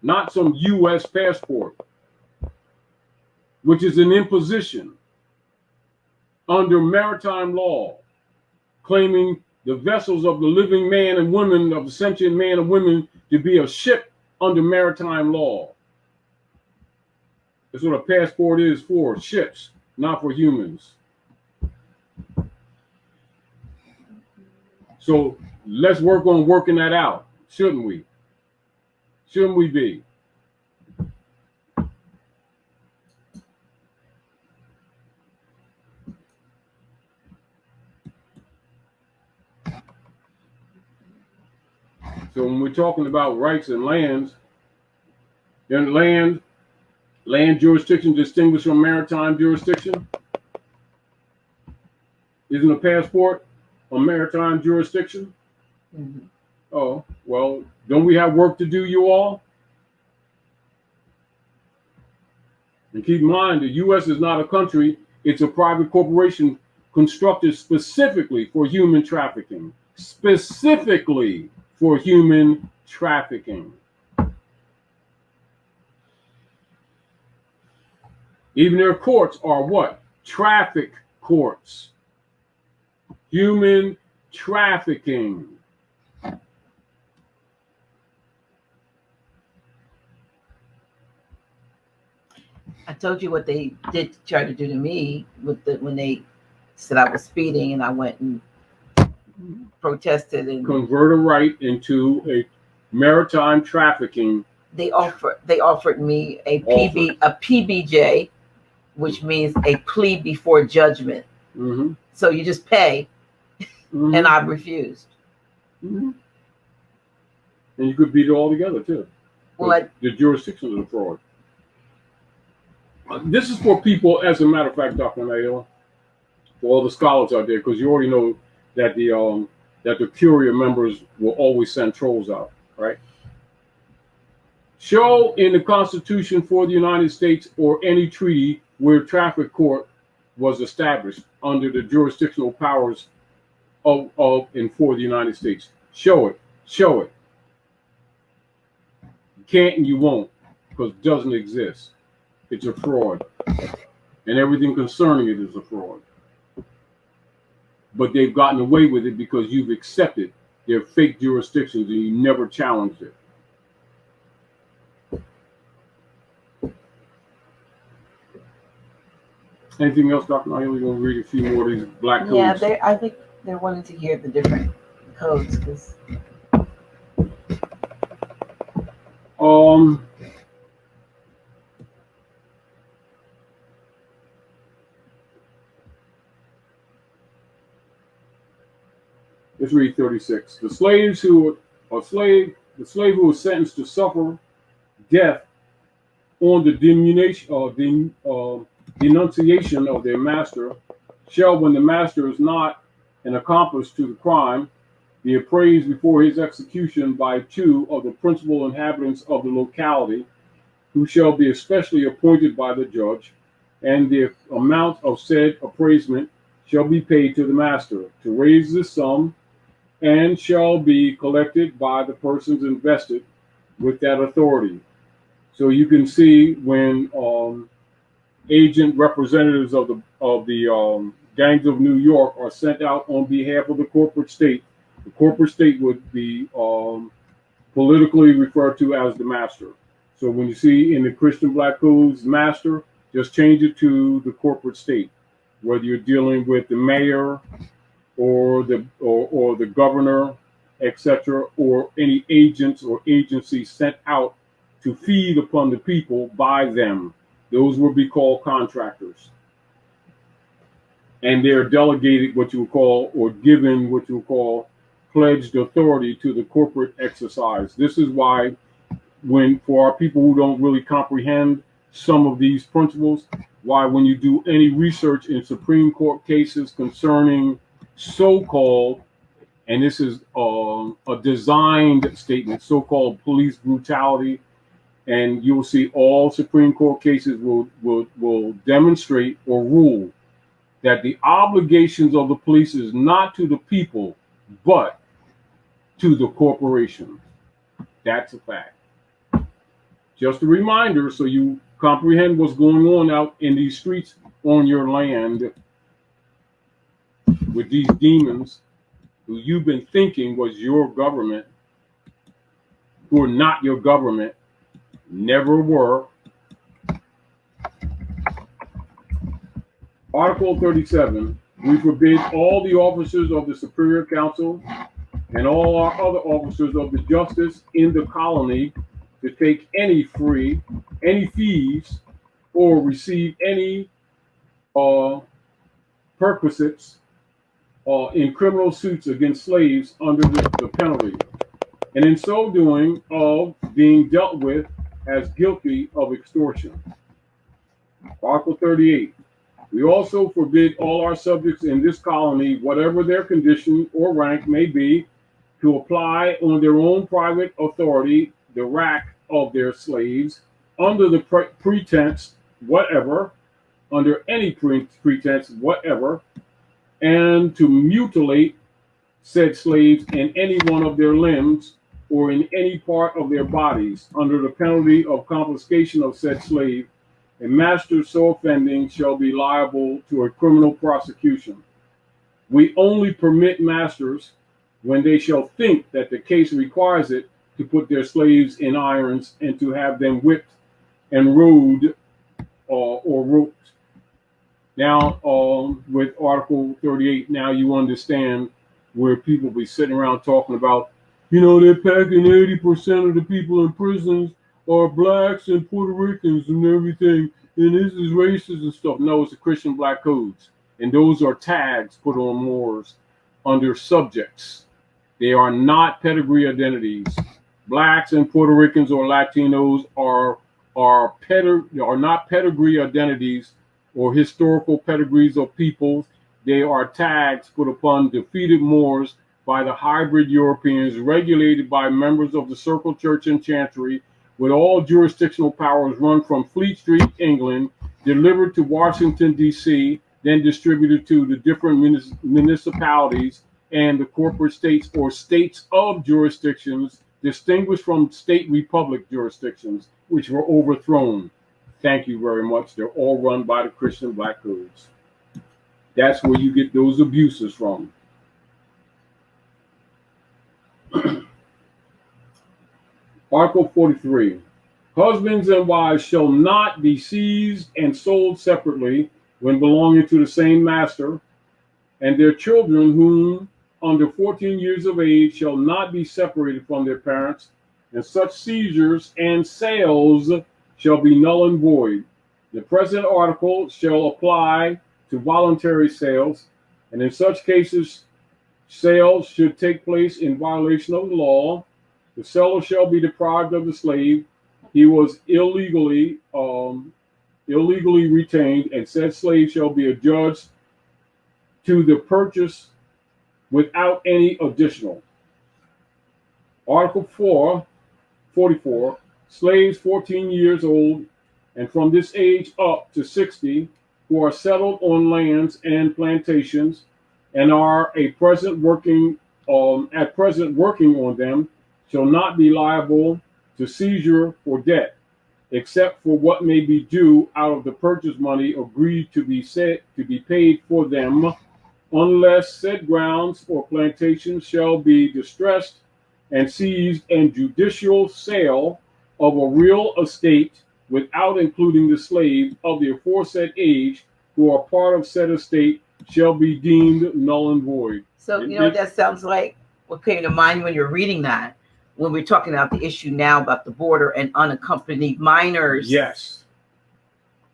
not some U.S. passport, which is an imposition under maritime law, claiming the vessels of the living man and women, of the sentient man and women, to be a ship under maritime law. That's what a passport is for, ships, not for humans. So let's work on working that out, shouldn't we? Shouldn't we be? So when we're talking about rights and lands, then land jurisdiction distinguished from maritime jurisdiction. Isn't a passport a maritime jurisdiction? Mm-hmm. Oh, well, don't we have work to do, you all? And keep in mind, the U.S. is not a country. It's a private corporation constructed specifically for human trafficking. Specifically for human trafficking. Even their courts are what? Traffic courts. Human trafficking. I told you what they did try to do to me with when they said I was speeding, and I went and protested and convert a right into a maritime trafficking. They offered me a PBJ, which means a plea before judgment. Mm-hmm. So you just pay, mm-hmm. and I refused. Mm-hmm. And you could beat it all together too. Well, the jurisdiction of the fraud. This is for people, as a matter of fact, Dr. Naila, for all the scholars out there, because you already know that the Curia members will always send trolls out, right? Show in the Constitution for the United States or any treaty where traffic court was established under the jurisdictional powers of and for the United States. Show it. Show it. You can't and you won't, because it doesn't exist. It's a fraud. And everything concerning it is a fraud. But they've gotten away with it because you've accepted their fake jurisdictions and you never challenged it. Anything else, Dr. Naila? We're going to read a few more of these black codes. Yeah, I think they're wanting to hear the different codes. Cause... Let's read 36. The slave who was sentenced to suffer death on the denunciation of their master shall, when the master is not an accomplice to the crime, be appraised before his execution by 2 of the principal inhabitants of the locality, who shall be especially appointed by the judge, and the amount of said appraisement shall be paid to the master to raise the sum, and shall be collected by the persons invested with that authority. So you can see when agent representatives of the gangs of New York are sent out on behalf of the corporate state, the corporate state would be politically referred to as the master. So when you see in the Christian Black Codes master, just change it to the corporate state, whether you're dealing with the mayor or the governor, etc., or any agents or agencies sent out to feed upon the people by them. Those would be called contractors. And they're delegated what you would call, or given what you would call, pledged authority to the corporate exercise. This is why, for our people who don't really comprehend some of these principles, why when you do any research in Supreme Court cases concerning so-called, and this is a designed statement, so-called police brutality, and you'll see all Supreme Court cases will demonstrate or rule that the obligations of the police is not to the people, but to the corporation. That's a fact. Just a reminder so you comprehend what's going on out in these streets on your land with these demons who you've been thinking was your government, who are not your government, never were. Article 37, we forbid all the officers of the Superior Council and all our other officers of the justice in the colony to take any fees, or receive any perquisites in criminal suits against slaves under the penalty, and in so doing of being dealt with as guilty of extortion. Article 38. We also forbid all our subjects in this colony, whatever their condition or rank may be, to apply on their own private authority the rack of their slaves under the pretense whatever, under any pretense whatever, and to mutilate said slaves in any one of their limbs or in any part of their bodies under the penalty of confiscation of said slave. A master so offending shall be liable to a criminal prosecution. We only permit masters, when they shall think that the case requires it, to put their slaves in irons and to have them whipped and rode or roped. Now, with Article 38, now you understand where people be sitting around talking about, they're packing 80% of the people in prisons are blacks and Puerto Ricans and everything, and this is racist and stuff. No, it's the Christian black codes. And those are tags put on Moors under subjects. They are not pedigree identities. Blacks and Puerto Ricans or Latinos are not pedigree identities or historical pedigrees of peoples. They are tags put upon defeated Moors by the hybrid Europeans, regulated by members of the Circle Church and Chancery, with all jurisdictional powers run from Fleet Street, England, delivered to Washington, D.C., then distributed to the different municipalities and the corporate states or states of jurisdictions, distinguished from state republic jurisdictions, which were overthrown. Thank you very much. They're all run by the Christian black codes. That's where you get those abuses from. Article 43. Husbands and wives shall not be seized and sold separately when belonging to the same master, and their children whom under 14 years of age shall not be separated from their parents, and such seizures and sales shall be null and void. The present article shall apply to voluntary sales, and in such cases, sales should take place in violation of the law. The seller shall be deprived of the slave he was illegally retained, and said slave shall be adjudged to the purchase without any additional. Article 44, slaves 14 years old and from this age up to 60 who are settled on lands and plantations and are at present working on them shall not be liable to seizure for debt, except for what may be due out of the purchase money agreed to be paid for them, unless said grounds or plantations shall be distressed and seized, and judicial sale of a real estate without including the slave of the aforesaid age who are part of said estate shall be deemed null and void. So, that sounds like what came to mind when you're reading that, when we're talking about the issue now about the border and unaccompanied minors. Yes.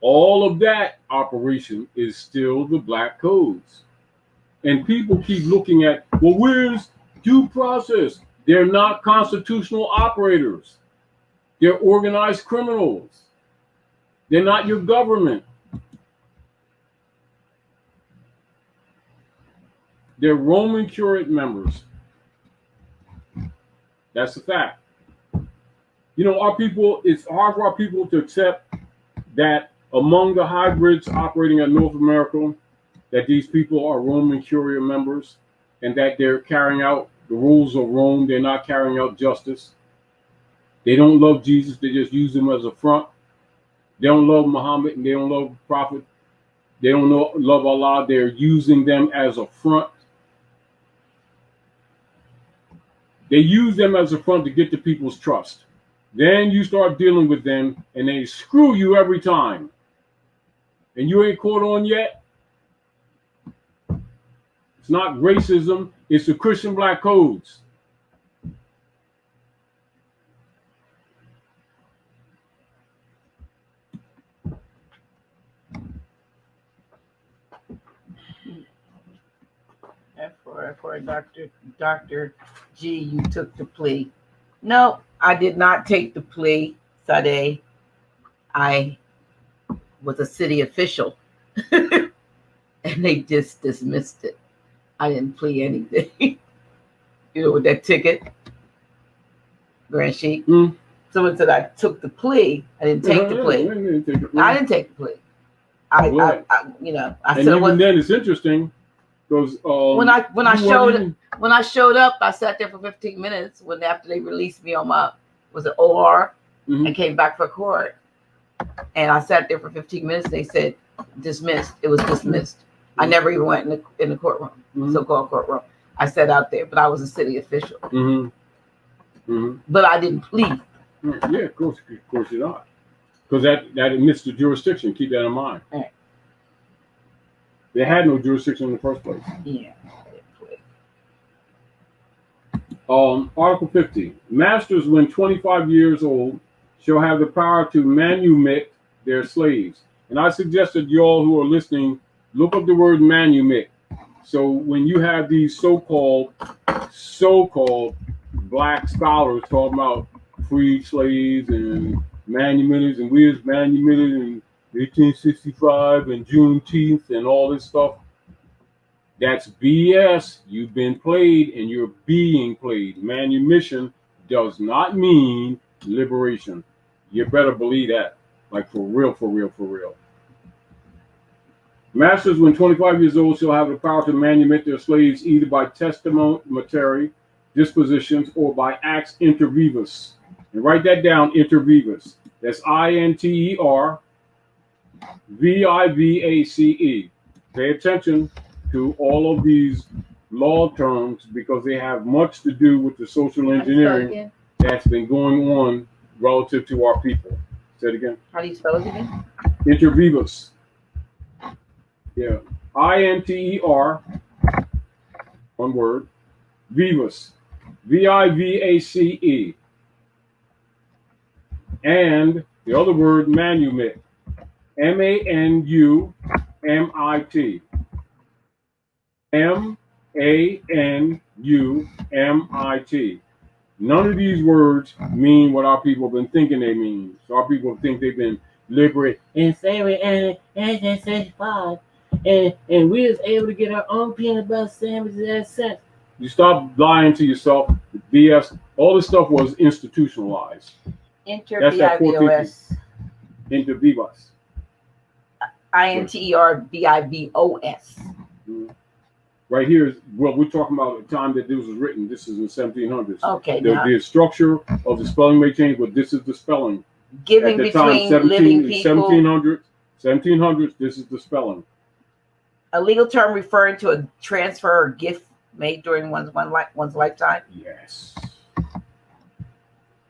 All of that operation is still the black codes. And people keep looking at, well, where's due process? They're not constitutional operators. They're organized criminals. They're not your government. They're Roman curate members. That's a fact. Our people, it's hard for our people to accept that among the hybrids operating in North America, that these people are Roman curia members and that they're carrying out the rules of Rome. They're not carrying out justice. They don't love Jesus. They just use him as a front. They don't love Muhammad and they don't love the Prophet. They don't love Allah. They're using them as a front. They use them as a front to get the people's trust. Then you start dealing with them and they screw you every time. And you ain't caught on yet. It's not racism. It's the Christian black codes. For Dr. G, you took the plea. No, I did not take the plea, Sade. I was a city official, and they just dismissed it. I didn't plea anything. You know, with that ticket, Grand Sheik. Someone said I took the plea. I didn't take the plea. I didn't take the plea. I and said even then, it's interesting. Because when I showed up, I sat there for 15 minutes. After they released me on my OR, I came back for court, and I sat there for 15 minutes. They said dismissed. It was dismissed. I never even went in the courtroom, so-called courtroom. I sat out there, but I was a city official. But I didn't plead. Yeah, of course you're not, because that admits the jurisdiction. Keep that in mind. Right. They had no jurisdiction in the first place. Yeah. Article 50. Masters, when 25 years old, shall have the power to manumit their slaves. And I suggest that you all who are listening, look up the word manumit. So when you have these so-called black scholars talking about freed slaves and manumitters, and we was manumitted in 1865 and Juneteenth and all this stuff, that's BS. You've been played and you're being played. Manumission does not mean liberation. You better believe that. Like for real, for real, for real. Masters, when 25 years old, shall have the power to manumit their slaves either by testamentary dispositions or by acts inter vivos. And write that down, inter vivos. That's INTER VIVACE. Pay attention to all of these law terms because they have much to do with the social engineering that's been going on relative to our people. Say it again. How do you spell it again? Inter vivos. Yeah. INTER, one word, vivos. VIVACE. And the other word, manumit. MANUMIT. MANUMIT. None of these words mean what our people have been thinking they mean. So our people think they've been liberated and slavery and 1865. And we was able to get our own peanut butter sandwiches at cents. You stop lying to yourself. BS. All this stuff was institutionalized. Inter vivos. Inter vivos. INTER VIVOS. Right here is what we're talking about. The time that this was written. This is in 1700s. Okay. The structure of the spelling may change, but this is the spelling. Giving between living people. 1700s. This is the spelling. A legal term referring to a transfer or gift made during one's lifetime. Yes.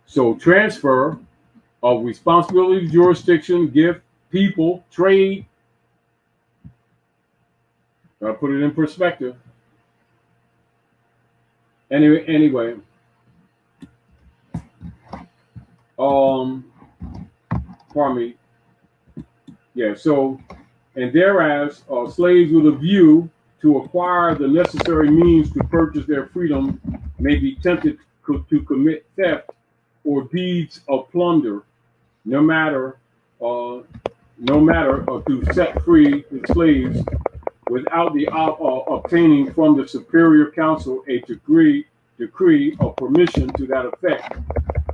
So transfer of responsibility, jurisdiction, gift, people, trade. Gotta put it in perspective. Anyway. Pardon me. Yeah, so, and thereas slaves with a view to acquire the necessary means to purchase their freedom may be tempted to commit theft or deeds of plunder, no matter to set free the slaves without the obtaining from the superior council a decree of permission to that effect,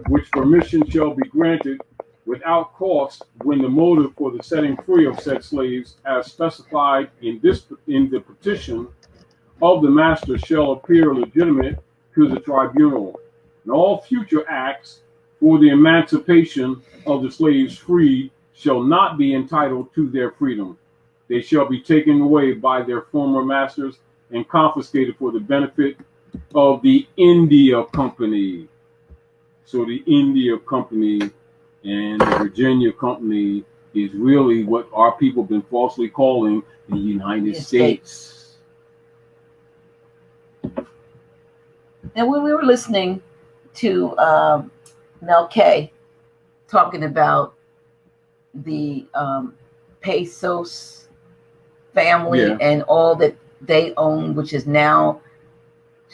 which permission shall be granted without cost when the motive for the setting free of said slaves, as specified in the petition of the master, shall appear legitimate to the tribunal. And all future acts for the emancipation of the slaves freed shall not be entitled to their freedom. They shall be taken away by their former masters and confiscated for the benefit of the India Company. So the India Company and the Virginia Company is really what our people have been falsely calling the United States. And when we were listening to Mel K talking about the Pesos family and all that they own, which is now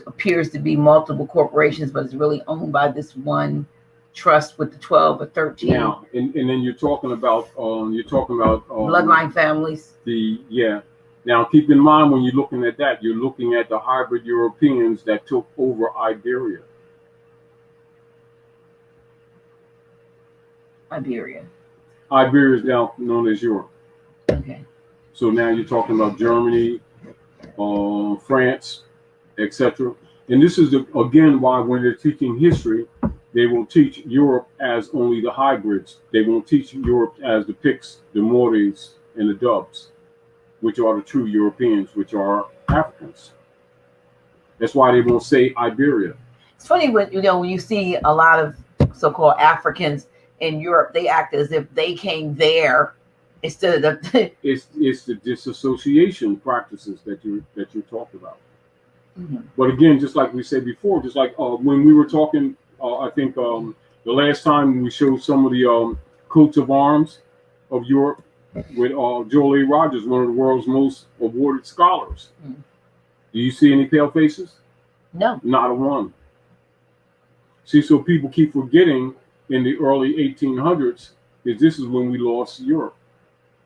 appears to be multiple corporations, but it's really owned by this one trust with the 12 or 13. Now, and then you're talking about bloodline families. Now, keep in mind when you're looking at that, you're looking at the hybrid Europeans that took over Iberia. Iberia is now known as Europe. Okay. So now you're talking about Germany, France, etc. And this is again why when they're teaching history, they will teach Europe as only the hybrids. They won't teach Europe as the Picts, the Moors, and the Dubs, which are the true Europeans, which are Africans. That's why they won't say Iberia. It's funny when you see a lot of so-called Africans in Europe, they act as if they came there instead of the it's the disassociation practices that you talked about. Mm-hmm. But again, just like we said before, just like when we were talking, I think the last time we showed some of the coats of arms of Europe with Joel A. Rogers, one of the world's most awarded scholars. Mm-hmm. Do you see any pale faces? No. Not a one. See, so people keep forgetting in the early 1800s is this is when we lost Europe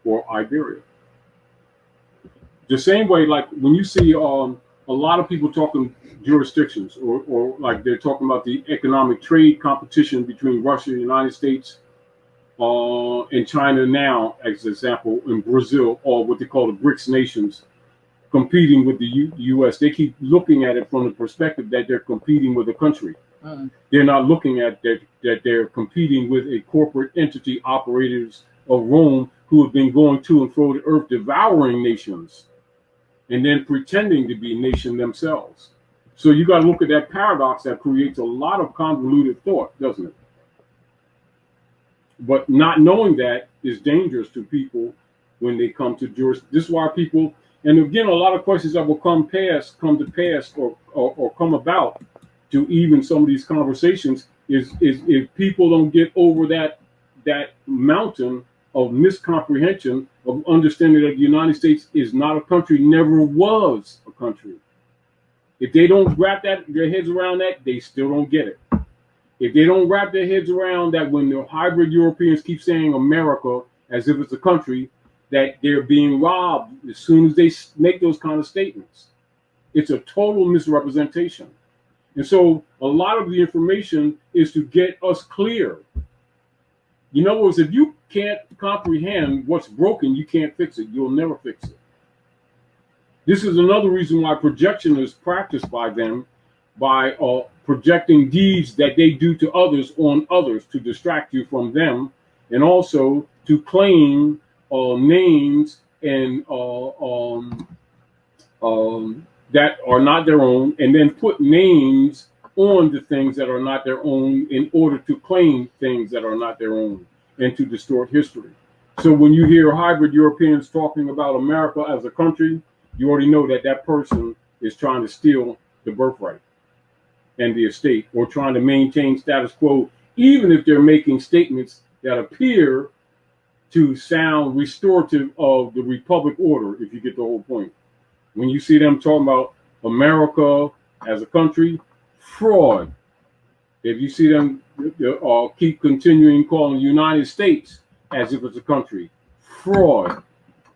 or Iberia. The same way, like when you see a lot of people talking jurisdictions or like they're talking about the economic trade competition between Russia, the United States, and China now, as an example, in Brazil, or what they call the BRICS nations, competing with the U.S. They keep looking at it from the perspective that they're competing with a country. Mm. They're not looking at that they're competing with a corporate entity, operators of Rome, who have been going to and fro the earth, devouring nations, and then pretending to be a nation themselves. So you got to look at that paradox that creates a lot of convoluted thought, doesn't it? But not knowing that is dangerous to people when they come to jurisdiction. This is why people, and again, a lot of questions that will come to pass or come about to even some of these conversations is if people don't get over that mountain of miscomprehension of understanding that the United States is not a country, never was a country. If they don't wrap their heads around that, they still don't get it. If they don't wrap their heads around that, when the hybrid Europeans keep saying America as if it's a country, that they're being robbed as soon as they make those kind of statements. It's a total misrepresentation. And so a lot of the information is to get us clear. In other words, if you can't comprehend what's broken, you can't fix it. You'll never fix it. This is another reason why projection is practiced by them, by projecting deeds that they do to others on others to distract you from them, and also to claim names and that are not their own, and then put names on the things that are not their own in order to claim things that are not their own and to distort history. So when you hear hybrid Europeans talking about America as a country, you already know that that person is trying to steal the birthright and the estate, or trying to maintain status quo, even if they're making statements that appear to sound restorative of the republic order, if you get the whole point. When you see them talking about America as a country, fraud. If you see them keep continuing calling the United States as if it's a country, fraud.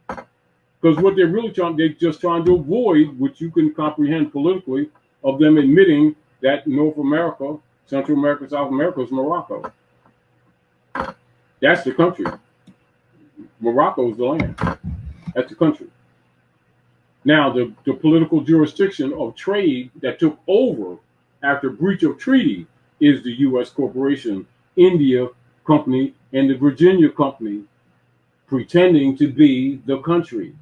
Because what they're really they're just trying to avoid, which you can comprehend politically, of them admitting that North America, Central America, South America is Morocco. That's the country. Morocco is the land. That's the country. Now, the political jurisdiction of trade that took over after breach of treaty is the U.S. corporation India Company and the Virginia Company, pretending to be the country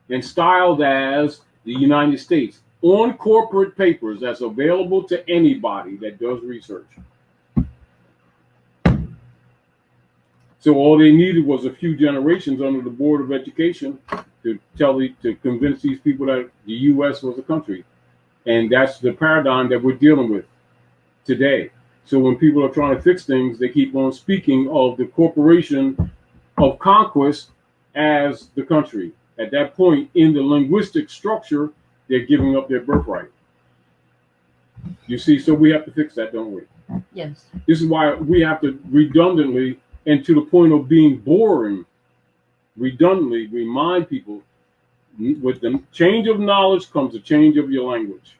and styled as the United States on corporate papers that's available to anybody that does research. So all they needed was a few generations under the Board of Education to convince these people that the U.S. was a country. And that's the paradigm that we're dealing with today. So when people are trying to fix things, they keep on speaking of the corporation of conquest as the country. At that point in the linguistic structure, they're giving up their birthright. You see, so we have to fix that, don't we? Yes. This is why we have to redundantly, and to the point of being boring, redundantly remind people, with the change of knowledge comes a change of your language.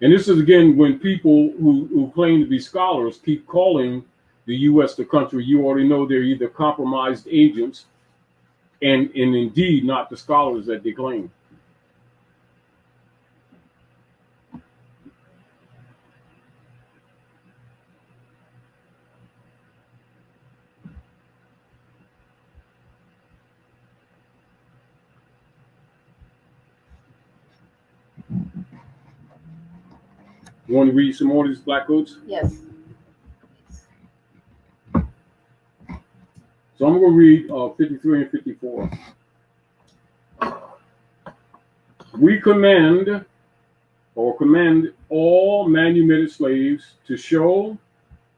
And this is, again, when people who claim to be scholars keep calling the U.S. the country, you already know they're either compromised agents and indeed not the scholars that they claim. You want to read some more of these black codes? Yes. So I'm going to read 53 and 54. We commend all manumitted slaves to show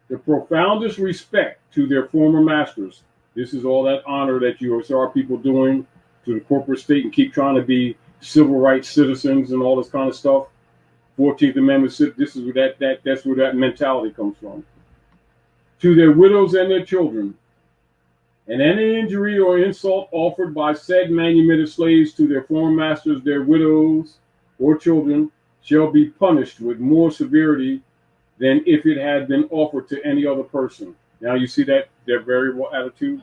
the profoundest respect to their former masters. This is all that honor that you saw our people doing to the corporate state and keep trying to be civil rights citizens and all this kind of stuff. 14th Amendment, this is where that's where that mentality comes from. To their widows and their children, and any injury or insult offered by said manumitted slaves to their former masters, their widows or children, shall be punished with more severity than if it had been offered to any other person. Now you see that their variable attitude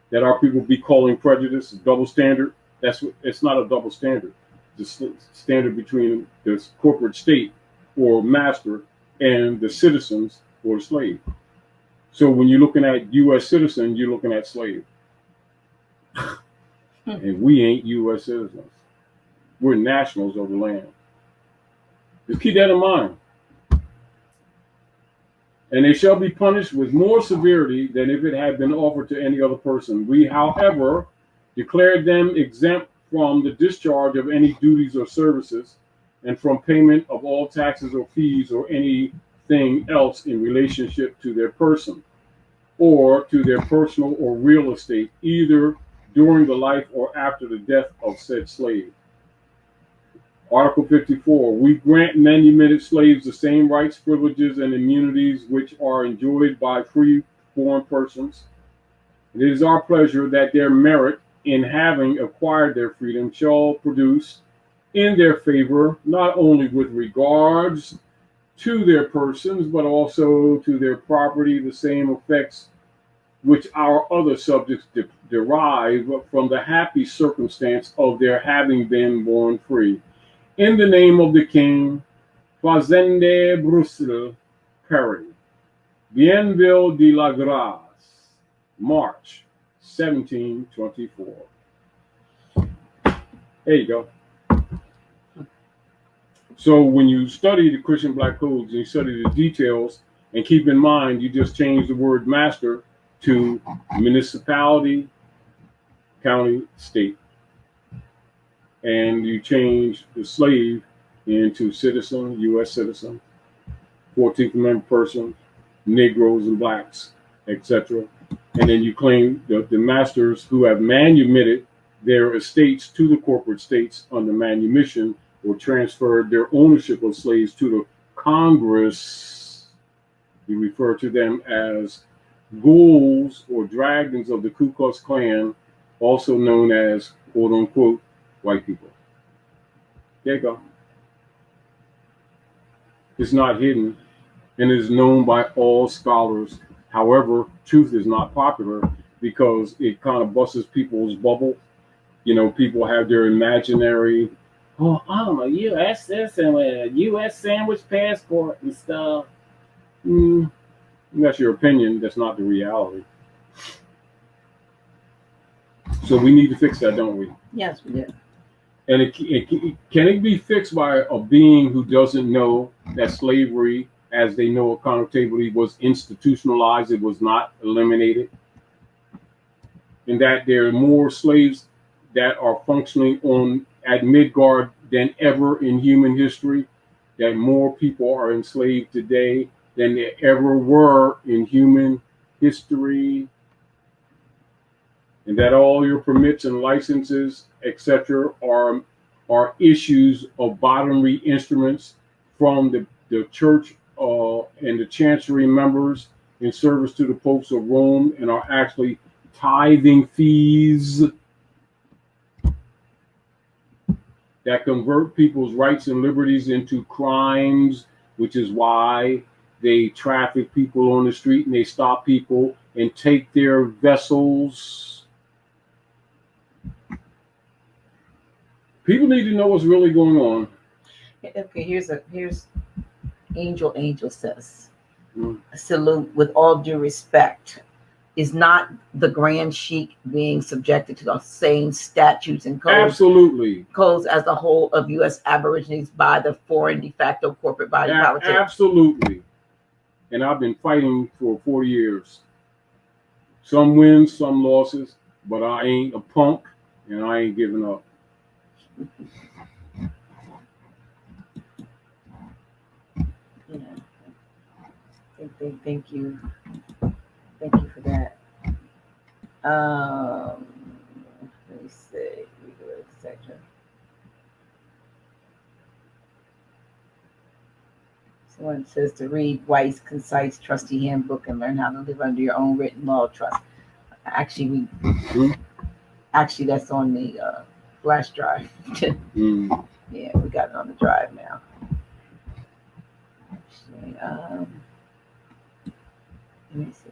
that our people be calling prejudice, double standard. It's not a double standard. The standard between the corporate state or master and the citizens or the slave. So when you're looking at U.S. citizen, you're looking at slave. And we ain't U.S. citizens. We're nationals of the land. Just keep that in mind. And they shall be punished with more severity than if it had been offered to any other person. We, however, declared them exempt from the discharge of any duties or services, and from payment of all taxes or fees or anything else in relationship to their person, or to their personal or real estate, either during the life or after the death of said slave. Article 54, we grant manumitted slaves the same rights, privileges, and immunities which are enjoyed by free-born persons. It is our pleasure that their merit in having acquired their freedom shall produce in their favor, not only with regards to their persons, but also to their property, the same effects which our other subjects derive from the happy circumstance of their having been born free. In the name of the King, Fazende Bruxelles, Paris, Bienville de la Grâce, March 1724. There you go. So when you study the Christian Black Codes and you study the details, and keep in mind, you just change the word master to municipality, county, state. And you change the slave into citizen, U.S. citizen, 14th Amendment person, Negroes and blacks, etc. And then you claim the masters who have manumitted their estates to the corporate states under manumission, or transferred their ownership of slaves to the Congress. You refer to them as ghouls or dragons of the Ku Klux Klan, also known as, quote unquote, white people. There you go. It's not hidden and is known by all scholars. However, truth is not popular because it kind of busts people's bubble. You know, people have their imaginary, oh, I'm a U.S. citizen with a U.S. sandwich passport and stuff. Mm, that's your opinion. That's not the reality. So we need to fix that, don't we? Yes, we do. And can it be fixed by a being who doesn't know that slavery, as they know it connotatively, was institutionalized? It was not eliminated, and that there are more slaves that are functioning on at Midgard than ever in human history. That more people are enslaved today than there ever were in human history, and that all your permits and licenses, etc., are issues of bodily instruments from the church and the chancery members in service to the popes of Rome, and are actually tithing fees that convert people's rights and liberties into crimes, which is why they traffic people on the street and they stop people and take their vessels. People need to know what's really going on. Okay, here's Angel says, a salute with all due respect. Is not the Grand Sheik being subjected to the same statutes and codes, Absolutely. Codes as the whole of U.S. Aborigines by the foreign de facto corporate body politic? Absolutely. And I've been fighting for 40 years. Some wins, some losses, but I ain't a punk and I ain't giving up. Thank you. Thank you for that. Let me see. We go to the section. Someone says to read White's concise trustee handbook and learn how to live under your own written law of trust. Actually, actually that's on the flash drive. Yeah, we got it on the drive now. Actually, let me see.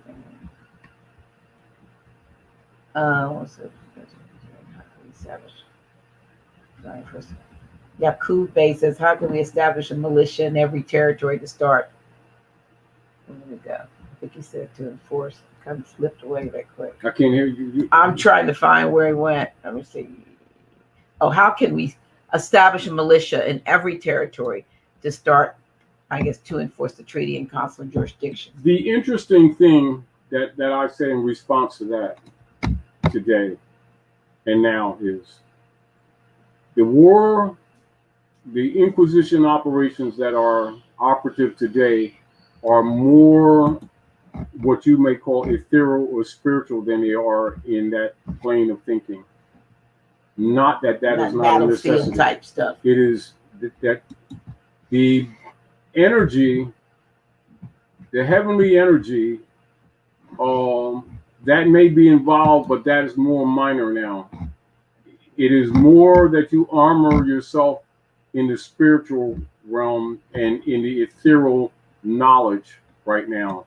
What's it? Sorry, first. Yakub Bay says, how can we establish a militia in every territory to start? Where did it go? I think he said to enforce. Kind of slipped away that quick. I can't hear you. I'm trying to find where he went. Let me see. Oh, how can we establish a militia in every territory to start, I guess, to enforce the treaty and consular jurisdiction? The interesting thing that I said in response to that today and now is the war, the Inquisition operations that are operative today are more what you may call ethereal or spiritual than they are in that plane of thinking. Not that is not a necessity. Type stuff. It is that the energy, the heavenly energy, that may be involved, but that is more minor now. It is more that you armor yourself in the spiritual realm and in the ethereal knowledge right now,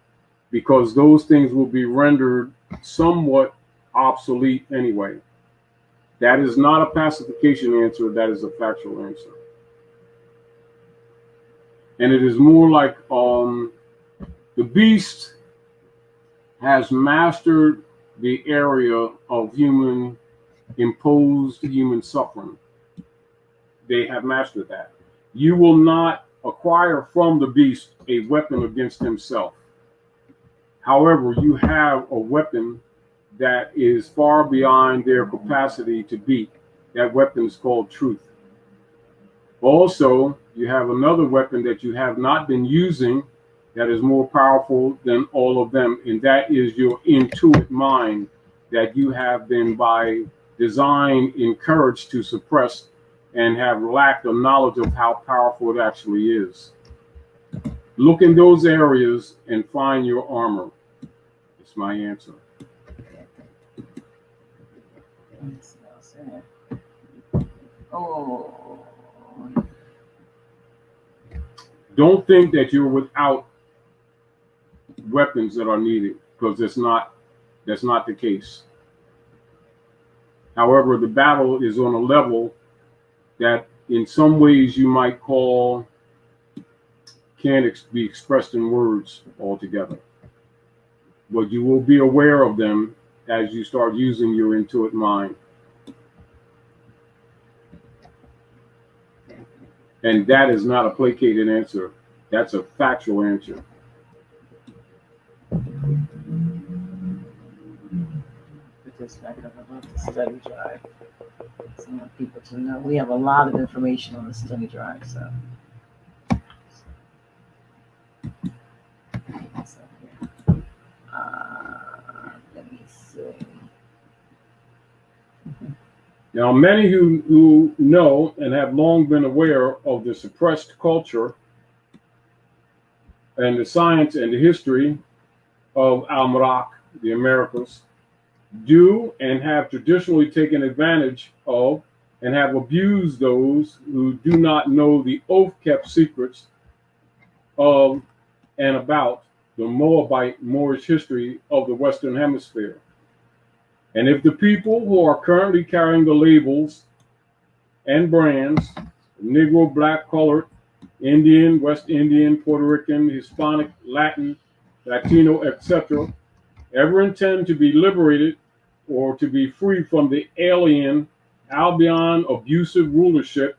because those things will be rendered somewhat obsolete anyway. That is not a pacification answer, that is a factual answer. And it is more like the beast has mastered the area of imposed human suffering. They have mastered that. You will not acquire from the beast a weapon against himself. However, you have a weapon that is far beyond their capacity to beat. That weapon is called truth. Also, you have another weapon that you have not been using that is more powerful than all of them, and that is your intuitive mind that you have been by design encouraged to suppress and have lacked the knowledge of how powerful it actually is. Look in those areas and find your armor. It's my answer. Oh. Don't think that you're without weapons that are needed, because that's not the case. However, the battle is on a level that in some ways you might call can't be expressed in words altogether. But you will be aware of them as you start using your intuitive mind. And that is not a placated answer. That's a factual answer. Just back up about the study drive. So I want people to know we have a lot of information on the study drive. So let me see. Now, many who know and have long been aware of the suppressed culture and the science and the history of Al-Marak, the Americas, do and have traditionally taken advantage of and have abused those who do not know the oath-kept secrets of and about the Moabite Moorish history of the Western Hemisphere. And if the people who are currently carrying the labels and brands, Negro, Black, Colored, Indian, West Indian, Puerto Rican, Hispanic, Latin, Latino, etc., ever intend to be liberated or to be free from the alien Albion abusive rulership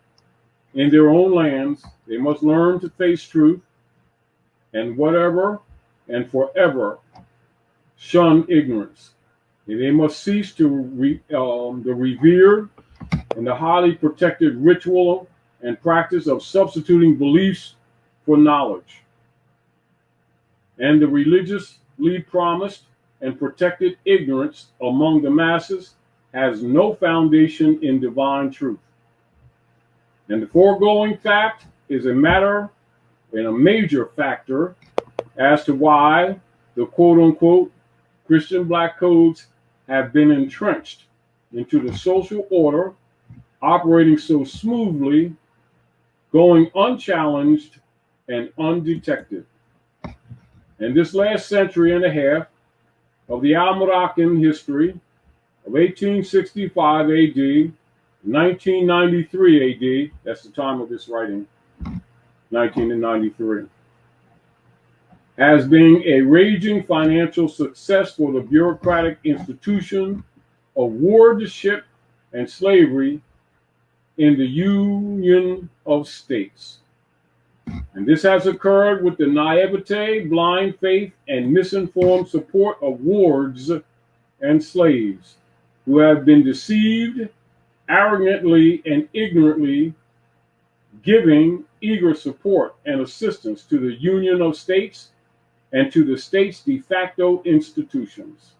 in their own lands, they must learn to face truth and whatever and forever shun ignorance. And they must cease to the revered and the highly protected ritual and practice of substituting beliefs for knowledge. And the religiously promised and protected ignorance among the masses has no foundation in divine truth. And the foregoing fact is a matter and a major factor as to why the quote-unquote Christian black codes have been entrenched into the social order, operating so smoothly, going unchallenged and undetected. And this last century and a half of the Al-Moroccan history of 1865 AD, 1993 AD, that's the time of this writing, 1993, as being a raging financial success for the bureaucratic institution of wardship and slavery in the Union of States. And this has occurred with the naivete, blind faith, and misinformed support of wards and slaves who have been deceived, arrogantly and ignorantly giving eager support and assistance to the Union of States and to the state's de facto institutions.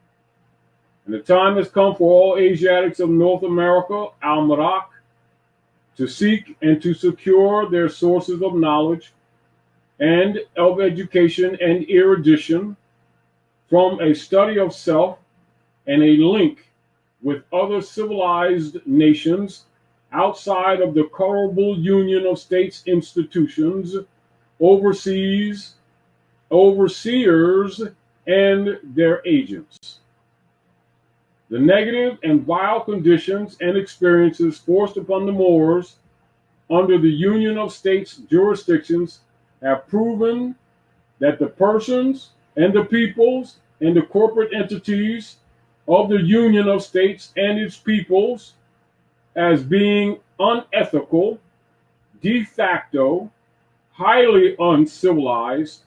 And the time has come for all Asiatics of North America, Al-Marak, to seek and to secure their sources of knowledge and of education and erudition from a study of self and a link with other civilized nations outside of the colorable Union of States institutions, overseers, and their agents. The negative and vile conditions and experiences forced upon the Moors under the Union of States jurisdictions have proven that the persons and the peoples and the corporate entities of the Union of States and its peoples as being unethical, de facto, highly uncivilized,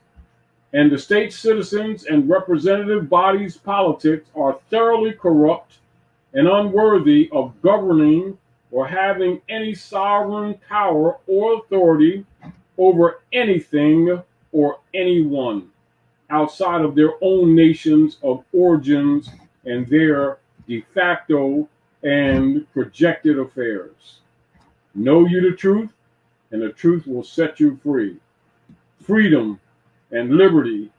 and the state citizens and representative bodies' politics are thoroughly corrupt and unworthy of governing or having any sovereign power or authority over anything or anyone outside of their own nations of origins and their de facto and projected affairs. Know you the truth, and the truth will set you free. Freedom and liberty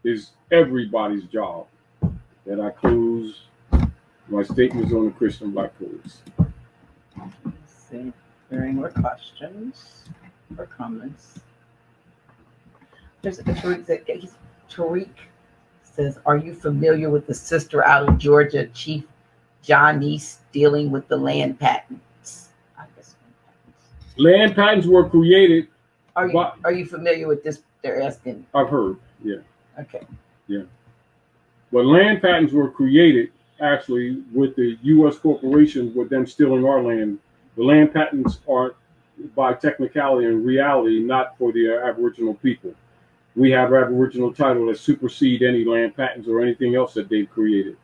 is everybody's job. That I close my statements on the Christian black codes. Let's see. Are there any more questions or comments? There's Tarik says, are you familiar with the sister out of Georgia, Chief Johnny's dealing with the land patents? I guess land patents were created. Are you familiar with this they're asking. I've heard, yeah. Okay. Yeah. But land patents were created actually with the U.S. corporations with them stealing our land. The land patents are, by technicality and reality, not for the Aboriginal people. We have Aboriginal title that supersede any land patents or anything else that they've created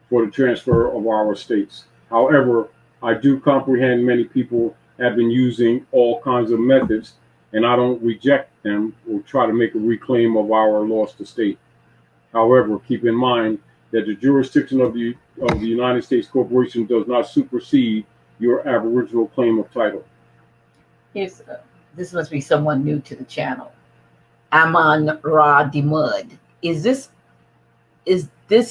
for the transfer of our estates. However, I do comprehend many people have been using all kinds of methods, and I don't reject them or try to make a reclaim of our lost estate. However, keep in mind that the jurisdiction of the United States Corporation does not supersede your Aboriginal claim of title. Here's this must be someone new to the channel. Amon Ra Dimud. Is this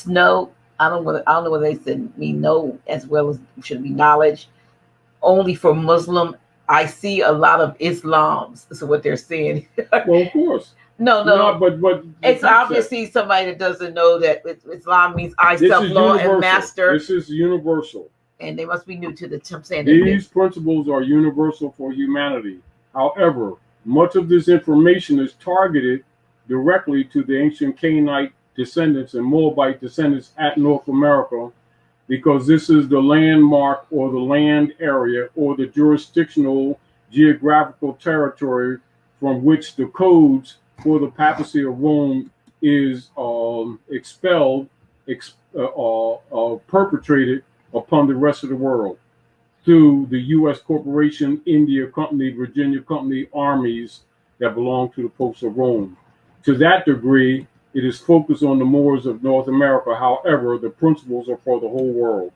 no? I don't know whether they said me no as well as should be knowledge. Only for Muslim. I see a lot of Islams. This is what they're saying. Well, of course. No. But it's obviously somebody that doesn't know that Islam means I self-law and master. This is universal. And they must be new to the saying. These principles are universal for humanity. However, much of this information is targeted directly to the ancient Canaanite descendants and Moabite descendants at North America, because this is the landmark or the land area or the jurisdictional geographical territory from which the codes for the papacy of Rome is perpetrated upon the rest of the world through the U.S. Corporation, India Company, Virginia Company armies that belong to the Popes of Rome. To that degree, it is focused on the Moors of North America. However, the principles are for the whole world.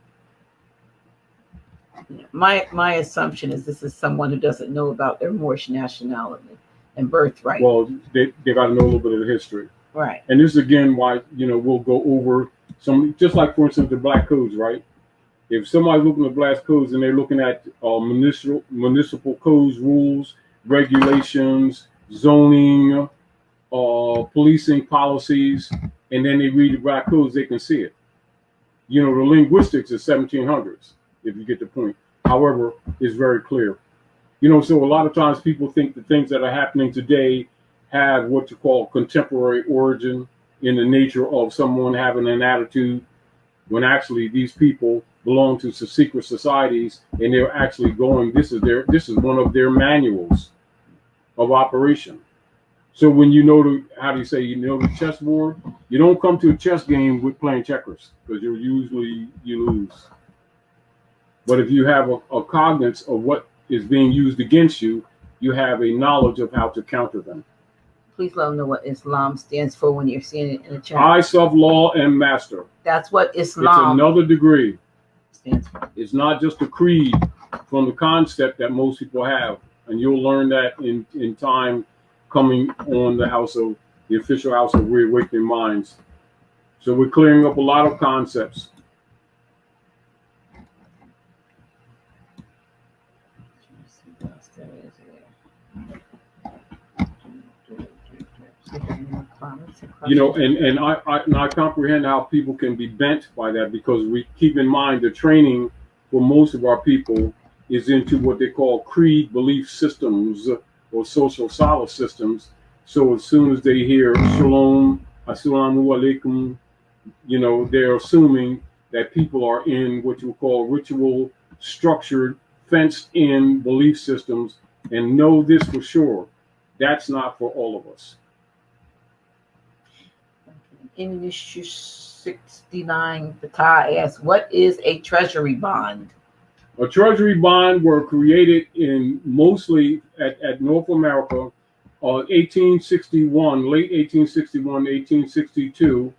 My assumption is this is someone who doesn't know about their Moorish nationality and birthright. Well, they got to know a little bit of the history. Right. And this is again why, we'll go over some, just like, for instance, the black codes, right? If somebody's looking at black codes and they're looking at municipal codes, rules, regulations, zoning, policing policies, and then they read the black codes, they can see it. The linguistics is 1700s, if you get the point. However, it's very clear. So a lot of times people think the things that are happening today have what you call contemporary origin in the nature of someone having an attitude, when actually these people belong to some secret societies, and they're actually going, this is one of their manuals of operation. So when the chessboard, you don't come to a chess game with playing checkers, because you lose. But if you have a cognizance of what is being used against you, you have a knowledge of how to counter them. Please let them know what Islam stands for when you're seeing it in the chat. I self-law and master. That's what Islam. It's another degree. Stands for. It's not just a creed from the concept that most people have. And you'll learn that in time coming on the official House of Reawakening Minds. So we're clearing up a lot of concepts. And I comprehend how people can be bent by that, because we keep in mind the training for most of our people is into what they call creed belief systems or social solace systems. So as soon as they hear shalom, assalamu alaikum, they're assuming that people are in what you call ritual, structured, fenced in belief systems. And know this for sure, that's not for all of us. English 69 Fatah asks, what is a treasury bond? A treasury bond were created in mostly at North America, 1861, late 1861, 1862,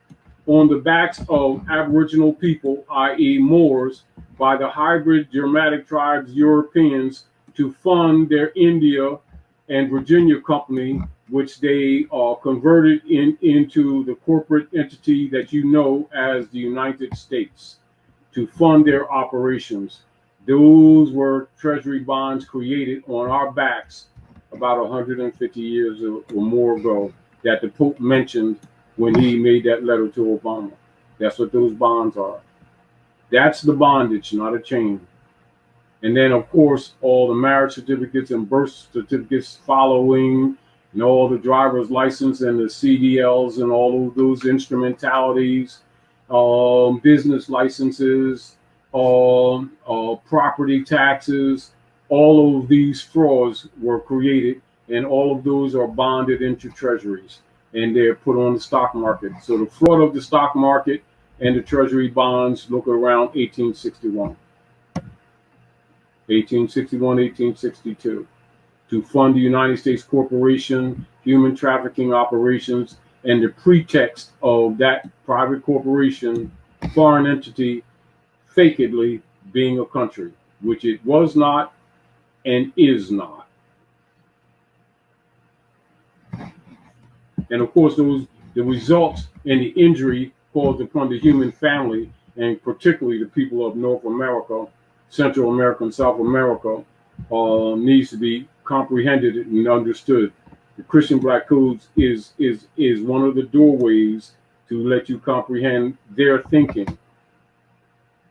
on the backs of Aboriginal people, i.e. Moors, by the hybrid Germanic tribes, Europeans, to fund their India and Virginia Company, which they converted into the corporate entity that as the United States, to fund their operations. Those were treasury bonds created on our backs about 150 years or more ago, that the Pope mentioned when he made that letter to Obama. That's what those bonds are. That's the bondage, not a chain. And then, of course, all the marriage certificates and birth certificates following, and all the driver's license and the CDLs and all of those instrumentalities, business licenses, property taxes, all of these frauds were created, and all of those are bonded into treasuries, and they're put on the stock market. So the fraud of the stock market and the treasury bonds look around 1861. 1861, 1862, to fund the United States corporation, human trafficking operations, and the pretext of that private corporation, foreign entity, fakedly being a country, which it was not and is not. And of course, the results and the injury caused upon the human family, and particularly the people of North America, Central America, and South America, needs to be comprehended and understood. The Christian Black Codes is one of the doorways to let you comprehend their thinking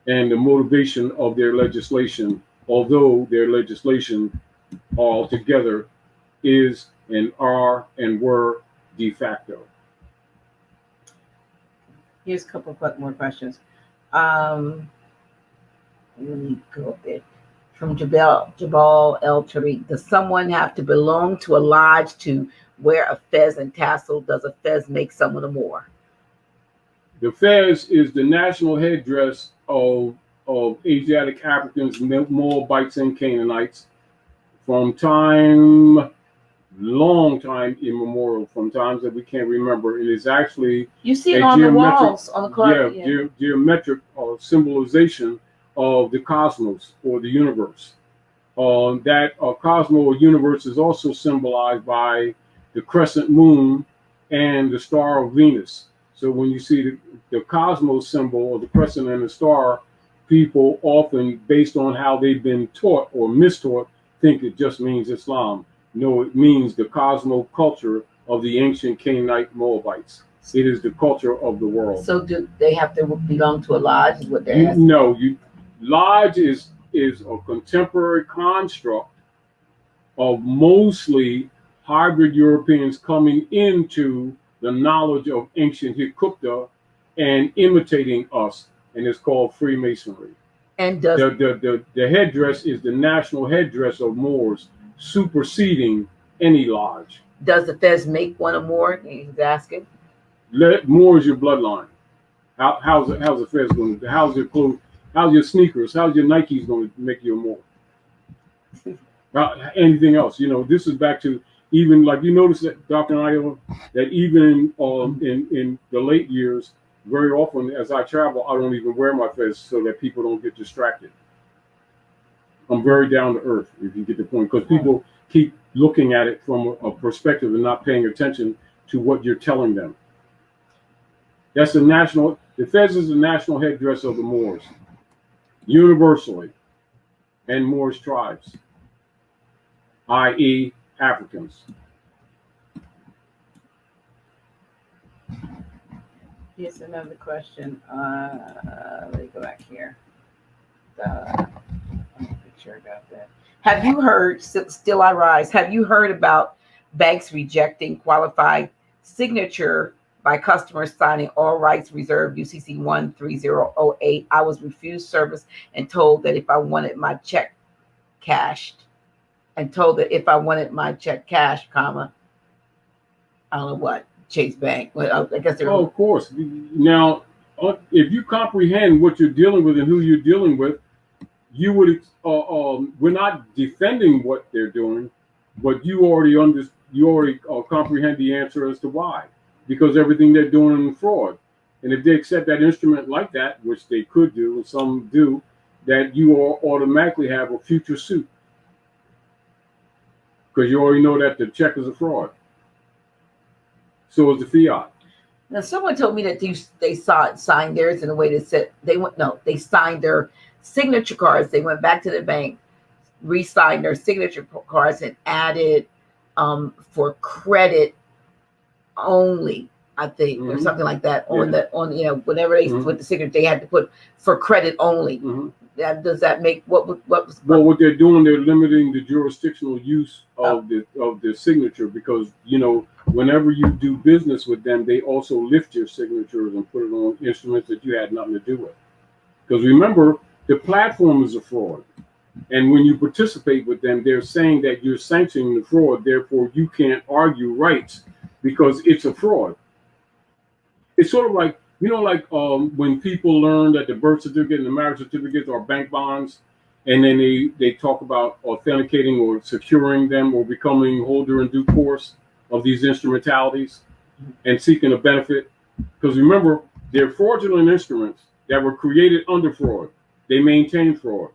and the motivation of their legislation, although their legislation altogether is and are and were de facto. Here's a couple of more questions. Let me go a bit. From Jabal El Tarik. Does someone have to belong to a lodge to wear a fez and tassel? Does a fez make someone a Moor? The fez is the national headdress of Asiatic Africans, Moabites, and Canaanites from long time immemorial, from times that we can't remember. It is actually you see it on the walls, on the clock. Geometric symbolization of the cosmos or the universe. That cosmos or universe is also symbolized by the crescent moon and the star of Venus. So when you see the cosmos symbol or the crescent and the star, people often, based on how they've been taught or mistaught, think it just means Islam. No, it means the cosmos culture of the ancient Canaanite Moabites. It is the culture of the world. So do they have to belong to a lodge? Is what they're asking? No, lodge is a contemporary construct of mostly hybrid Europeans coming into the knowledge of ancient Hikupta and imitating us, and it's called Freemasonry. And does the headdress is the national headdress of Moors, superseding any lodge. Does the fez make one a Moor? He's asking. Moor is your bloodline. How's the fez going to? How's your clothes? How's your sneakers? How's your Nikes going to make you a Moor? Anything else? This is back to even like you notice that, Dr. Iowa, that even in the late years, very often as I travel, I don't even wear my fez so that people don't get distracted. I'm very down to earth, if you get the point, because people keep looking at it from a perspective and not paying attention to what you're telling them. That's the fez is the national headdress of the Moors, universally, and Moors tribes, i.e. Africans. Here's another question. Let me go back here. Let me make sure I got that. Have you heard, still I rise, have you heard about banks rejecting qualified signature by customers signing all rights reserved UCC 13008? I was refused service and told that if I wanted my check cashed, comma, I don't know what, Chase Bank. Well, I guess they're. Oh, of course. Now, if you comprehend what you're dealing with and who you're dealing with, you would. We're not defending what they're doing, but you already comprehend the answer as to why, because everything they're doing is fraud. And if they accept that instrument like that, which they could do, and some do, that you automatically have a future suit, because you already know that the check is a fraud. So is the fiat. Now, someone told me that they signed theirs in a way that said they signed their signature cards. They went back to the bank, re-signed their signature cards, and added for credit only, I think, or something like that on whenever they put the signature, they had to put for credit only. Does that make what was? Well, what they're doing, they're limiting the jurisdictional use of the signature, because whenever you do business with them, they also lift your signatures and put it on instruments that you had nothing to do with. Because remember, the platform is a fraud, and when you participate with them, they're saying that you're sanctioning the fraud. Therefore, you can't argue rights because it's a fraud. It's sort of like, when people learn that the birth certificate and the marriage certificate are bank bonds, and then they talk about authenticating or securing them or becoming holder in due course of these instrumentalities and seeking a benefit. Because remember, they're fraudulent instruments that were created under fraud. They maintain fraud.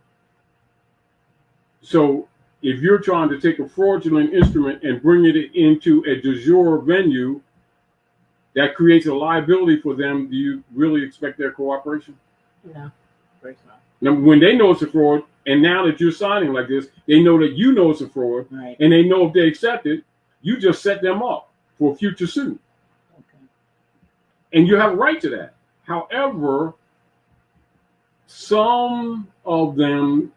So if you're trying to take a fraudulent instrument and bring it into a de jure venue, that creates a liability for them. Do you really expect their cooperation? No, very not. Now, when they know it's a fraud, and now that you're signing like this, they know that you know it's a fraud, right. And they know if they accept it, you just set them up for a future suit. Okay. And you have a right to that. However, some of them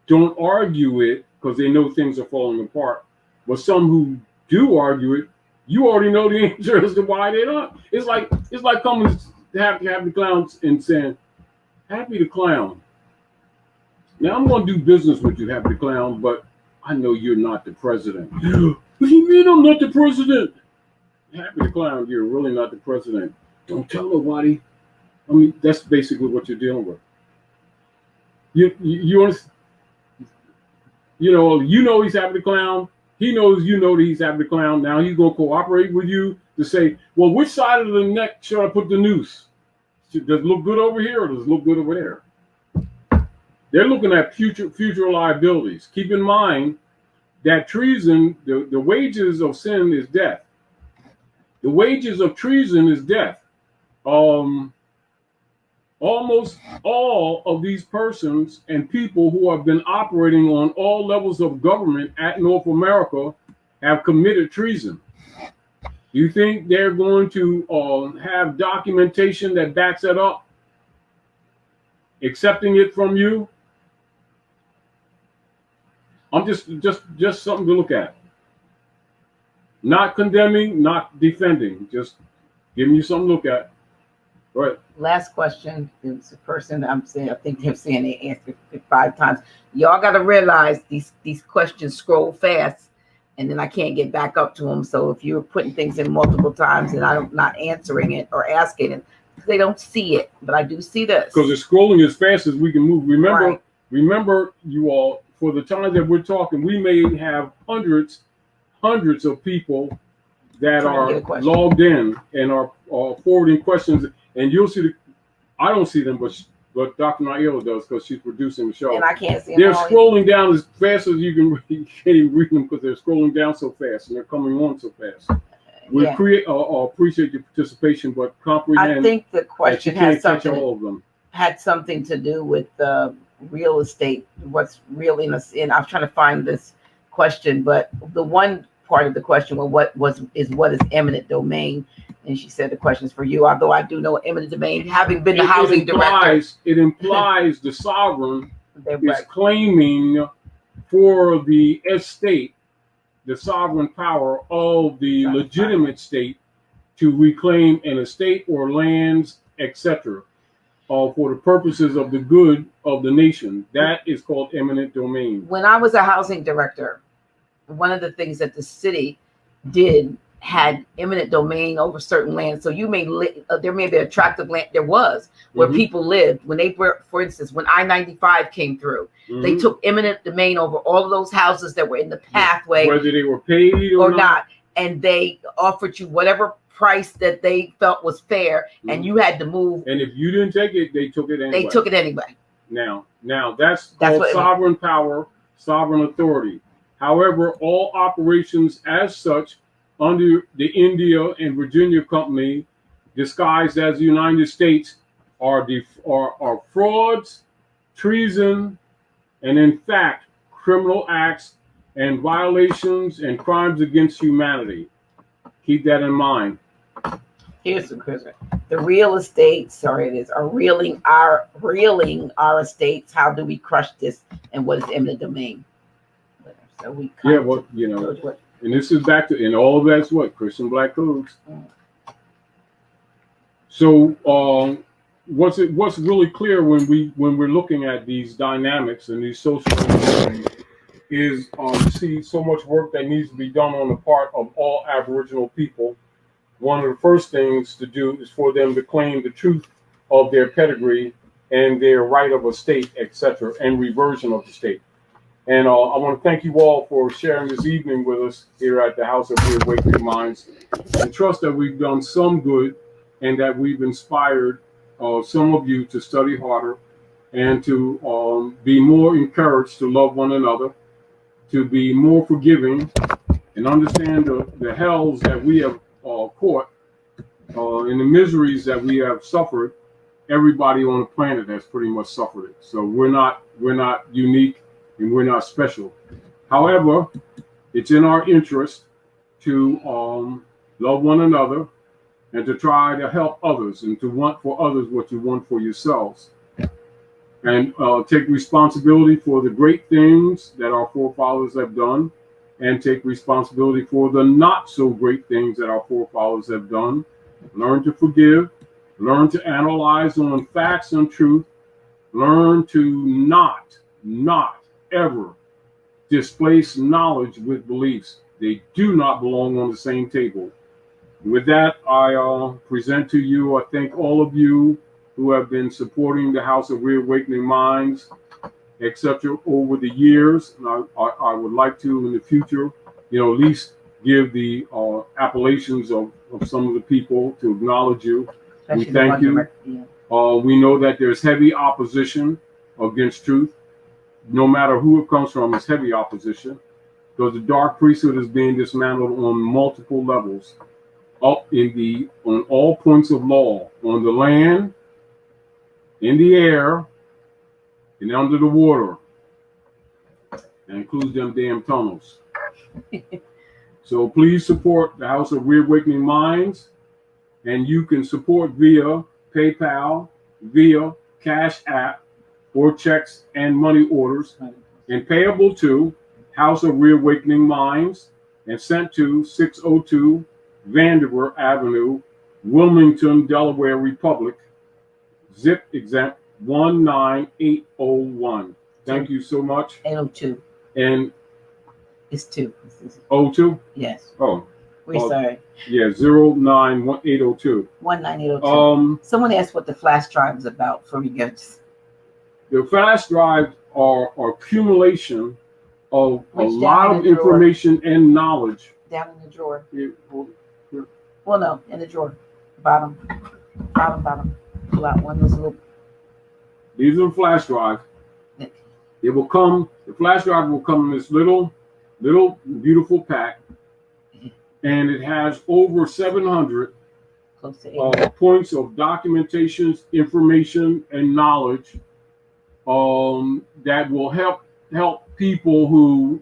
don't argue it because they know things are falling apart. But some who do argue it, you already know the answer as to why they're not. It's like coming to Happy Clowns and saying, Happy the Clown. Now I'm going to do business with you, Happy the Clown, but I know you're not the president. What do you mean I'm not the president? Happy the Clown, you're really not the president. Don't tell nobody. I mean, that's basically what you're dealing with. You understand? You know he's Happy the Clown. He knows you know that he's Happy the Clown. Now he's going to cooperate with you to say, well, which side of the neck should I put the noose? Does it look good over here or does it look good over there? They're looking at future liabilities. Keep in mind that treason, the wages of sin is death. The wages of treason is death. Almost all of these persons and people who have been operating on all levels of government at North America have committed treason. You think they're going to have documentation that backs that up? Accepting it from you? I'm just something to look at. Not condemning, not defending, just giving you something to look at. Right. Last question is the person I think they're saying they answered it 5 times. Y'all got to realize these questions scroll fast, and then I can't get back up to them. So if you're putting things in multiple times and I'm not answering it or asking it, they don't see it. But I do see this. Because it's scrolling as fast as we can move. Remember, you all, for the time that we're talking, we may have hundreds of people that are logged in and are forwarding questions. And you'll see I don't see them, but Dr. Naila does because she's producing the show. And I can't see them. They're scrolling down as fast as you can. You can't even read them because they're scrolling down so fast and they're coming on so fast. We appreciate your participation, but comprehend. I think the question had something to do with real estate. What's real in us? And I was trying to find this question, but the one part of the question was what is eminent domain? And she said the question is for you, although I do know eminent domain, having been the housing director. It implies the sovereign is claiming for the estate the sovereign power of the legitimate state to reclaim an estate or lands, etc., for the purposes of the good of the nation. That is called eminent domain. When I was a housing director, one of the things that the city had eminent domain over certain land. So you may there may be a tract of land where people lived when they were, for instance, when I-95 came through, they took eminent domain over all of those houses that were in the pathway, whether they were paid or not, and they offered you whatever price that they felt was fair, and you had to move. And if you didn't take it, they took it anyway. Now that's called sovereign power, sovereign authority. However, all operations as such under the India and Virginia Company, disguised as the United States, are frauds, treason, and in fact, criminal acts and violations and crimes against humanity. Keep that in mind. Here's the question. the real estates, or it is, are reeling our estates. How do we crush this? And what is eminent domain? So we Yeah, well, you know, and this is back to, and all of that's what Christian Black codes. So, what's really clear when we're looking at these dynamics and these social dynamics is to see so much work that needs to be done on the part of all Aboriginal people. One of the first things to do is for them to claim the truth of their pedigree and their right of estate, etc., and reversion of the state. And I want to thank you all for sharing this evening with us here at the House of Reawakening Minds, and trust that we've done some good and that we've inspired some of you to study harder and to be more encouraged to love one another, to be more forgiving, and understand the hells that we have caught and the miseries that we have suffered. Everybody on the planet has pretty much suffered it. So we're not unique and we're not special. However, it's in our interest to love one another and to try to help others and to want for others what you want for yourselves. And take responsibility for the great things that our forefathers have done, and take responsibility for the not so great things that our forefathers have done. Learn to forgive, learn to analyze on facts and truth, learn to not ever displace knowledge with beliefs. They do not belong on the same table. With that, I present to you, I thank all of you who have been supporting the House of Reawakening Minds, etc., over the years. And I would like to, in the future, at least give the appellations of some of the people to acknowledge you. We thank you. We know that there's heavy opposition against truth. No matter who it comes from, it's heavy opposition, because the dark priesthood is being dismantled on multiple levels, on all points of law, on the land, in the air, and under the water. That includes them damn tunnels. So please support the House of Reawakening Minds, and you can support via PayPal, via CASHAPP, or checks and money orders, and payable to House of Reawakening Minds, and sent to 602 Vanderbilt Avenue, Wilmington, Delaware Republic, zip exempt 19801. Thank you so much. 802. And it's 2. 02? Yes. Oh. We're sorry. Yeah, 09802. 19802. Someone asked what the flash drive is about before we get. The flash drives are accumulation of a lot of information and knowledge. Down in the drawer. Well, no, in the drawer. Bottom. Pull out one of those little. These are the flash drives. It will come. The flash drive will come in this little beautiful pack, and it has over 700 points of documentation, information, and knowledge that will help people who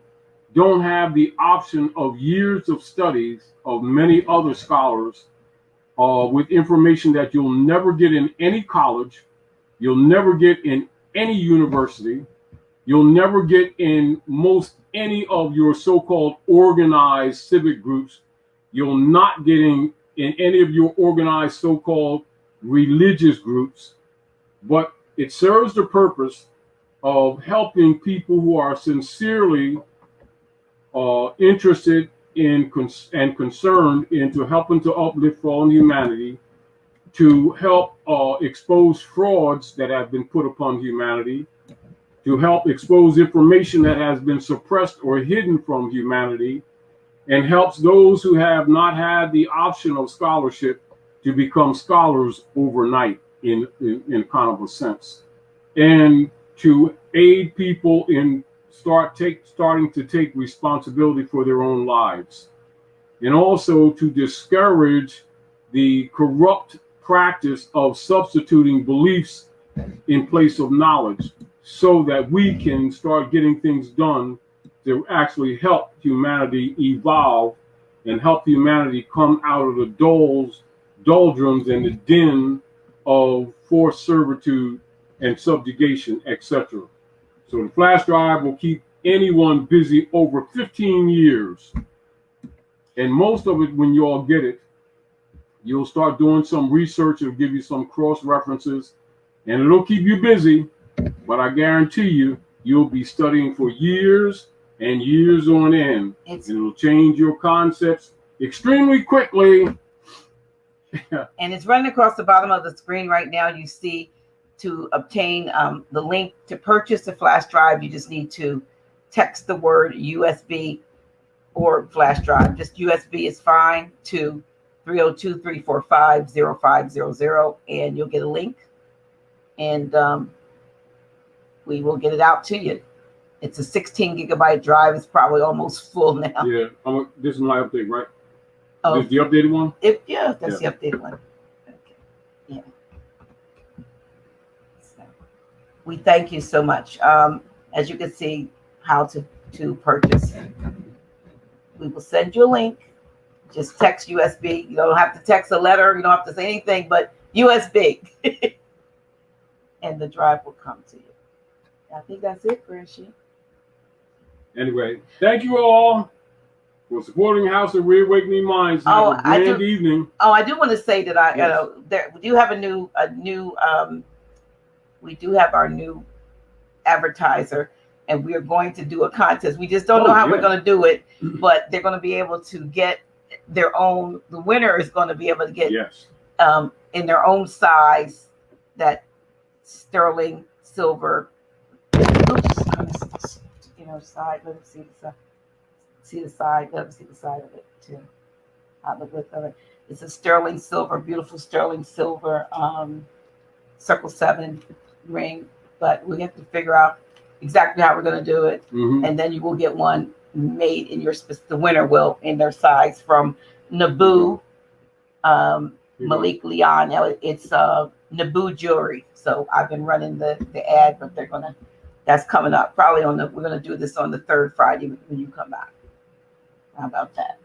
don't have the option of years of studies of many other scholars, with information that you'll never get in any college, you'll never get in any university, you'll never get in most any of your so-called organized civic groups, you'll not get in any of your organized so-called religious groups, but it serves the purpose of helping people who are sincerely interested in and concerned into helping to uplift fallen humanity, to help expose frauds that have been put upon humanity, to help expose information that has been suppressed or hidden from humanity, and helps those who have not had the option of scholarship to become scholars overnight in kind of a sense, and to aid people in starting to take responsibility for their own lives, and also to discourage the corrupt practice of substituting beliefs in place of knowledge, so that we can start getting things done to actually help humanity evolve and help humanity come out of the doldrums and the din of forced servitude and subjugation, etc. So the flash drive will keep anyone busy over 15 years. And most of it, when you all get it, you'll start doing some research. It'll give you some cross references, and it'll keep you busy. But I guarantee you, you'll be studying for years and years on end. And it'll change your concepts extremely quickly. And it's running across the bottom of the screen right now. You see, to obtain the link to purchase the flash drive, you just need to text the word USB or flash drive. Just USB is fine to 302-345-0500, and you'll get a link, and we will get it out to you. It's a 16 gigabyte drive. It's probably almost full now. Yeah, this is my update, right? Oh, this is the updated one? Yeah, that's the updated one. Okay. Yeah. So, we thank you so much. As you can see, how to purchase. We will send you a link. Just text USB. You don't have to text a letter. You don't have to say anything but USB. And the drive will come to you. I think that's it, Gracie. Anyway, thank you all for supporting House of Reawakening Minds. Have a grand evening. Oh, I do want to say that we do have we do have our new advertiser, and we are going to do a contest. We just don't know how we're going to do it, but they're going to be able to get their own. The winner is going to be able to get in their own size that sterling silver. Oops, side. Let me see the side. See the side. Let me see the side of it too. How the width of it. It's a sterling silver, beautiful sterling silver circle 7 ring. But we have to figure out exactly how we're going to do it, and then you will get one made in your. The winner will in their size from Naboo, Malik Leon. It's Naboo Jewelry. So I've been running the ad, but they're gonna. That's coming up probably on the. We're gonna do this on the 3rd Friday when you come back. How about that?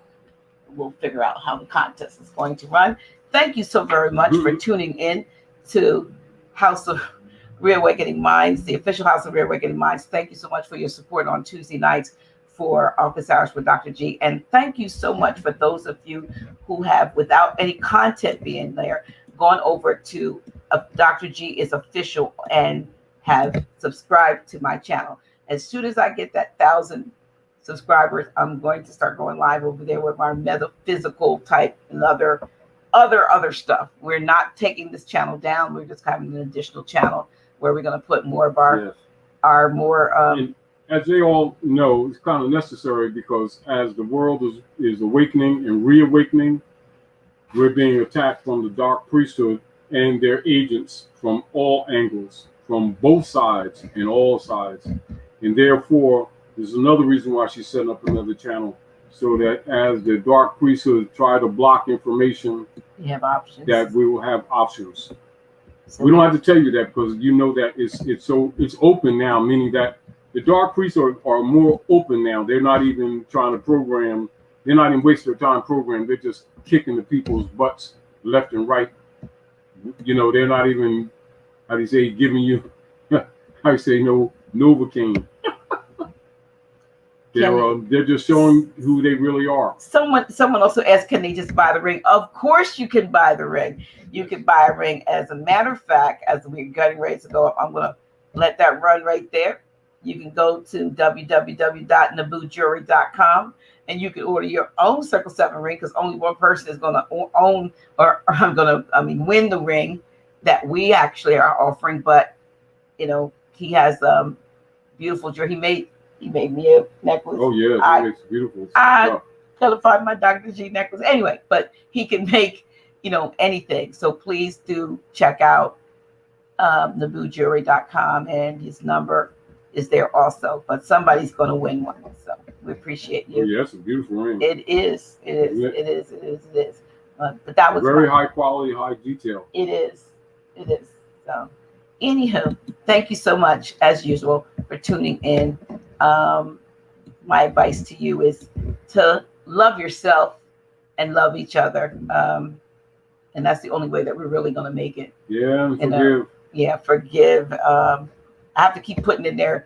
We'll figure out how the contest is going to run. Thank you so very much for tuning in to House of Reawakening Minds, the official House of Reawakening Minds. Thank you so much for your support on Tuesday nights for Office Hours with Dr. G. And thank you so much for those of you who have, without any content being there, gone over to Dr. G is official and have subscribed to my channel. As soon as I get that 1,000 subscribers, I'm going to start going live over there with my metaphysical type and other stuff. We're not taking this channel down. We're just having an additional channel where we're going to put more of our more. And as they all know, it's kind of necessary because as the world is awakening and reawakening, we're being attacked from the dark priesthood and their agents from all angles, from both sides and all sides. And therefore, there's another reason why she's setting up another channel, so that as the dark priesthood try to block information, you have options. That we will have options. So we don't have to tell you that because you know that it's open now, meaning that the dark priests are more open now. They're not even trying to program. They're not even wasting their time programming. They're just kicking the people's butts left and right. They're not even, how do you say, giving you, how you say, no Novocaine. They're just showing who they really are. Someone also asked, can they just buy the ring? Of course you can buy the ring. You can buy a ring. As a matter of fact, as we're getting ready to go up, I'm going to let that run right there. You can go to www.naboojewelry.com and you can order your own Circle 7 ring, because only one person is going to own win the ring that we actually are offering. But, he has beautiful jewelry. He made me a necklace. Oh, yeah. He makes beautiful stuff. I gotta find my Dr. G necklace. Anyway, but he can make, anything. So please do check out Naboojewelry.com, and his number is there also. But somebody's going to win one. So we appreciate you. Oh, yeah, that's a beautiful ring. It is. It is. But that was very high quality, high detail. It is. So, anywho, thank you so much, as usual, for tuning in. My advice to you is to love yourself and love each other. And that's the only way that we're really going to make it. Yeah, and And, forgive. Yeah, forgive. I have to keep putting in there,